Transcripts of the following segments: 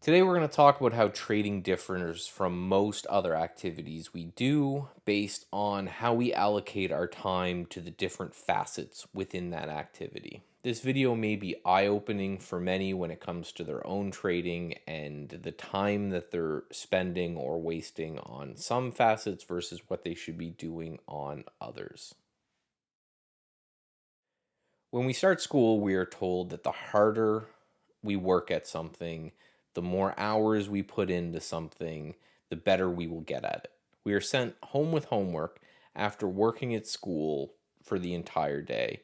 Today, we're going to talk about how trading differs from most other activities we do based on how we allocate our time to the different facets within that activity. This video may be eye opening for many when it comes to their own trading and the time that they're spending or wasting on some facets versus what they should be doing on others. When we start school, we are told that the harder we work at something, the more hours we put into something, the better we will get at it. We are sent home with homework after working at school for the entire day.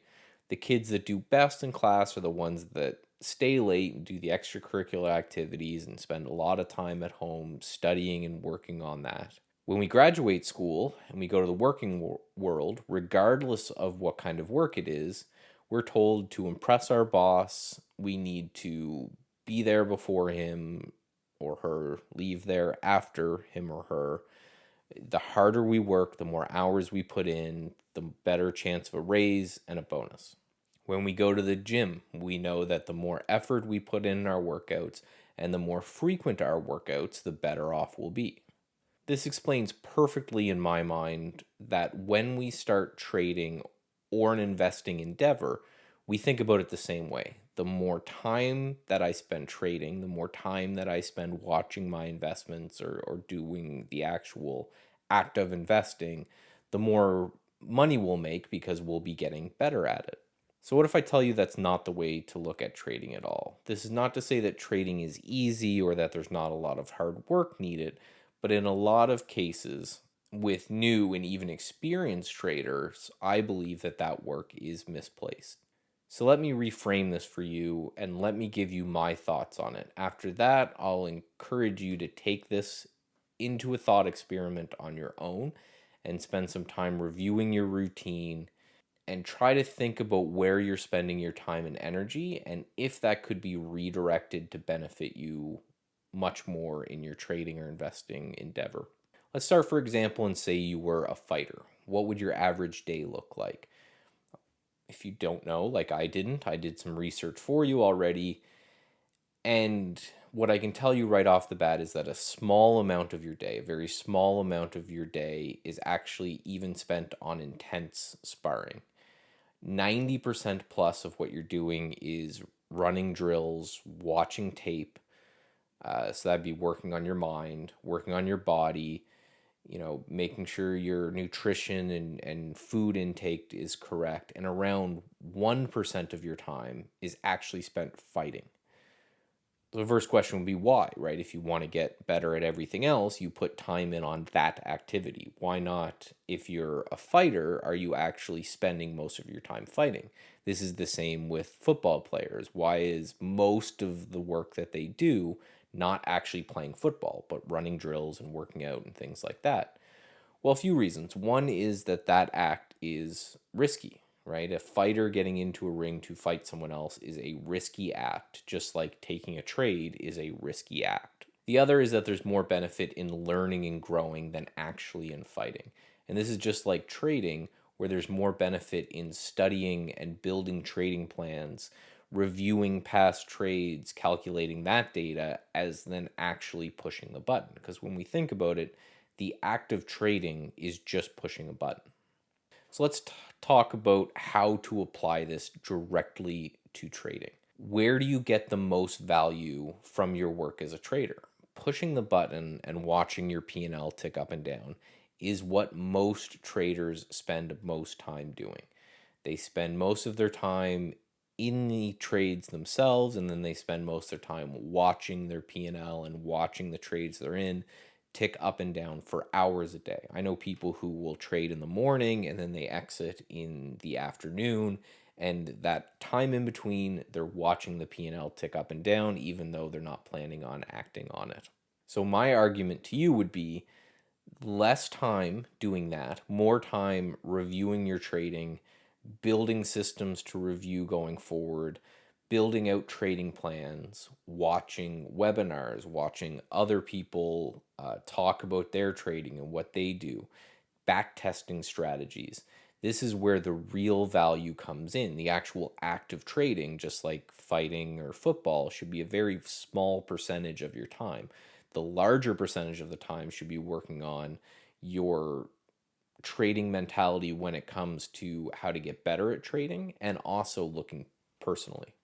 The kids that do best in class are the ones that stay late and do the extracurricular activities and spend a lot of time at home studying and working on that. When we graduate school and we go to the working world, regardless of what kind of work it is, we're told to impress our boss. We need to be there before him or her, leave there after him or her. The harder we work, the more hours we put in, the better chance of a raise and a bonus. When we go to the gym, we know that the more effort we put in our workouts and the more frequent our workouts, the better off we'll be. This explains perfectly in my mind that when we start trading or an investing endeavor, we think about it the same way. The more time that I spend trading, the more time that I spend watching my investments or doing the actual act of investing, the more money we'll make because we'll be getting better at it. So, what if I tell you that's not the way to look at trading at all? This is not to say that trading is easy or that there's not a lot of hard work needed, but in a lot of cases, with new and even experienced traders, I believe that that work is misplaced. So, let me reframe this for you and let me give you my thoughts on it. After that, I'll encourage you to take this into a thought experiment on your own and spend some time reviewing your routine and try to think about where you're spending your time and energy and if that could be redirected to benefit you much more in your trading or investing endeavor. Let's start, for example, and say you were a fighter. What would your average day look like? If you don't know, like I didn't, I did some research for you already. And what I can tell you right off the bat is that a small amount of your day, a very small amount of your day, is actually even spent on intense sparring. 90% plus of what you're doing is running drills, watching tape. So that'd be working on your mind, working on your body, making sure your nutrition and food intake is correct. And around 1% of your time is actually spent fighting. The first question would be why, right? If you want to get better at everything else, you put time in on that activity. Why not, if you're a fighter, are you actually spending most of your time fighting? This is the same with football players. Why is most of the work that they do not actually playing football, but running drills and working out and things like that? Well, a few reasons. One is that that act is risky, right? A fighter getting into a ring to fight someone else is a risky act, just like taking a trade is a risky act. The other is that there's more benefit in learning and growing than actually in fighting. And this is just like trading, where there's more benefit in studying and building trading plans, reviewing past trades, calculating that data, as then actually pushing the button. Because when we think about it, the act of trading is just pushing a button. So let's talk about how to apply this directly to trading. Where do you get the most value from your work as a trader? Pushing the button and watching your P&L tick up and down is what most traders spend most time doing. They spend most of their time in the trades themselves, and then they spend most of their time watching their P&L and watching the trades they're in tick up and down for hours a day. I know people who will trade in the morning and then they exit in the afternoon, and that time in between they're watching the P&L tick up and down even though they're not planning on acting on it. So my argument to you would be less time doing that, more time reviewing your trading, building systems to review going forward, building out trading plans, watching webinars, watching other people talk about their trading and what they do, back testing strategies. This is where the real value comes in. The actual act of trading, just like fighting or football, should be a very small percentage of your time. The larger percentage of the time should be working on your trading mentality when it comes to how to get better at trading and also looking personally.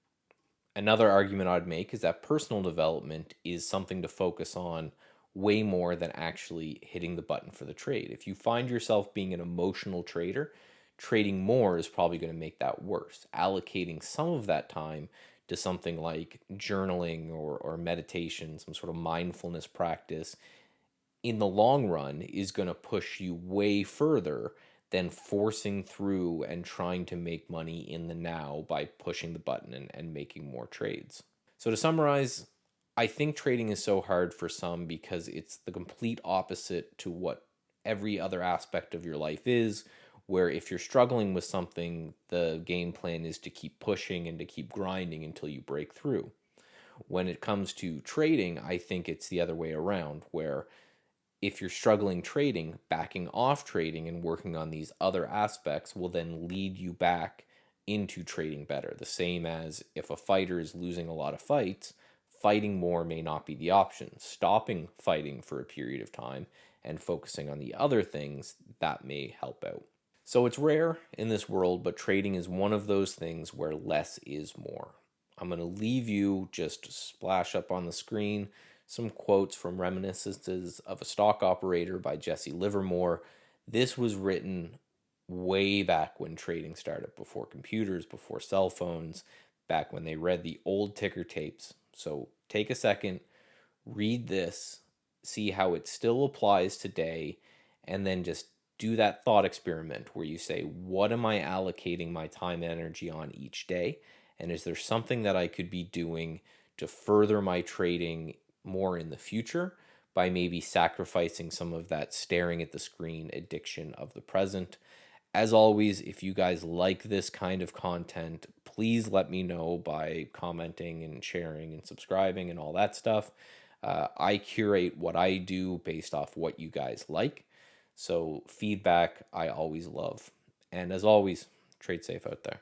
Another argument I'd make is that personal development is something to focus on way more than actually hitting the button for the trade. If you find yourself being an emotional trader, trading more is probably going to make that worse. Allocating some of that time to something like journaling or meditation, some sort of mindfulness practice, in the long run is going to push you way further than forcing through and trying to make money in the now by pushing the button and making more trades. So, to summarize, I think trading is so hard for some because it's the complete opposite to what every other aspect of your life is. Where if you're struggling with something, the game plan is to keep pushing and to keep grinding until you break through. When it comes to trading, I think it's the other way around, where if you're struggling trading, backing off trading and working on these other aspects will then lead you back into trading better. The same as if a fighter is losing a lot of fights, fighting more may not be the option. Stopping fighting for a period of time and focusing on the other things, that may help out. So it's rare in this world, but trading is one of those things where less is more. I'm going to leave you just splash up on the screen some quotes from Reminiscences of a Stock Operator by Jesse Livermore. This was written way back when trading started, before computers, before cell phones, back when they read the old ticker tapes. So take a second, read this, see how it still applies today, and then just do that thought experiment where you say, what am I allocating my time and energy on each day? And is there something that I could be doing to further my trading more in the future by maybe sacrificing some of that staring at the screen addiction of the present? As always, if you guys like this kind of content, please let me know by commenting and sharing and subscribing and all that stuff. I curate what I do based off what you guys like. So feedback I always love. And as always, trade safe out there.